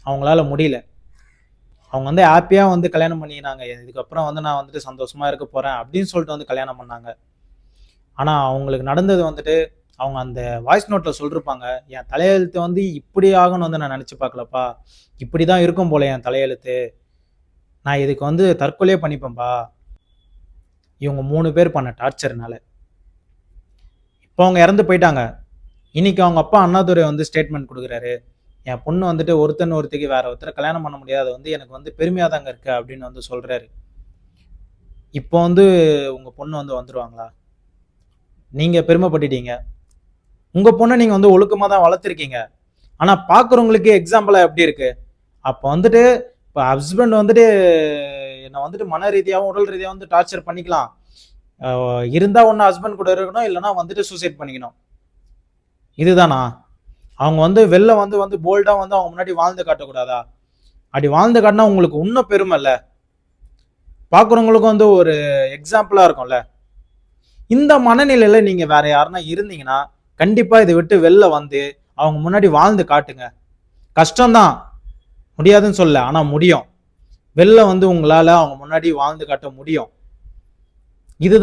அவங்களால முடியல. அவங்க வந்து ஹாப்பியாக வந்து கல்யாணம் பண்ணிக்கினாங்க. இதுக்கப்புறம் வந்து நான் வந்துட்டு சந்தோஷமா இருக்க போகிறேன் அப்படின்னு சொல்லிட்டு வந்து கல்யாணம் பண்ணாங்க. ஆனால் அவங்களுக்கு நடந்தது வந்துட்டு அவங்க அந்த வாய்ஸ் நோட்டில் சொல்லிருப்பாங்க, என் தலையெழுத்து வந்து இப்படி ஆகும்னு வந்து நான் நினச்சி பார்க்கலப்பா. இப்படி தான் இருக்கும் போல என் தலையெழுத்து. நான் இதுக்கு வந்து தற்கொலையே பண்ணிப்பேன்பா. இவங்க 3 பேர் பண்ண டார்ச்சர்னால. இப்போ அவங்க இறந்து போயிட்டாங்க. இன்னைக்கு அவங்க அப்பா அண்ணாதுரை வந்து ஸ்டேட்மெண்ட் கொடுக்குறாரு. என் பொண்ணு வந்துட்டு ஒருத்தன் ஒருத்திக்கு வேற ஒருத்தரை கல்யாணம் பண்ண முடியாது வந்து எனக்கு வந்து பெருமையாக தாங்க இருக்கு அப்படின்னு வந்து சொல்றாரு. இப்போ வந்து உங்க பொண்ணு வந்து வந்துருவாங்களா? நீங்க பெருமைப்பட்டுட்டீங்க. உங்க பொண்ணை நீங்க வந்து ஒழுக்கமா தான் வளர்த்துருக்கீங்க. ஆனா பாக்குறவங்களுக்கு எக்ஸாம்பிளா எப்படி இருக்கு? அப்போ வந்துட்டு இப்போ ஹஸ்பண்ட் வந்துட்டு என்னை வந்துட்டு மன ரீதியாகவும் உடல் ரீதியாகவும் வந்து டார்ச்சர் பண்ணிக்கலாம். இருந்தா ஒன்று ஹஸ்பண்ட் கூட இருக்கணும், இல்லைன்னா வந்துட்டு சூசைட் பண்ணிக்கணும். இதுதானா? அவங்க வந்து வெளில வந்து வந்து போல்டா வந்து அவங்க முன்னாடி வாழ்ந்து காட்டக்கூடாதா? அப்படி வாழ்ந்து காட்டினா உங்களுக்கு இன்னும் பெருமை இல்ல? பாக்குறவங்களுக்கும் வந்து ஒரு எக்ஸாம்பிளா இருக்கும்ல. இந்த மனநிலையில நீங்க வேற யாருன்னா இருந்தீங்கன்னா கண்டிப்பா இதை விட்டு வெளில வந்து அவங்க முன்னாடி வாழ்ந்து காட்டுங்க. கஷ்டம்தான், முடியாதுன்னு சொல்ல, ஆனா முடியும். வெளில வந்து உங்களால அவங்க முன்னாடி வாழ்ந்து காட்ட முடியும். இதுதான்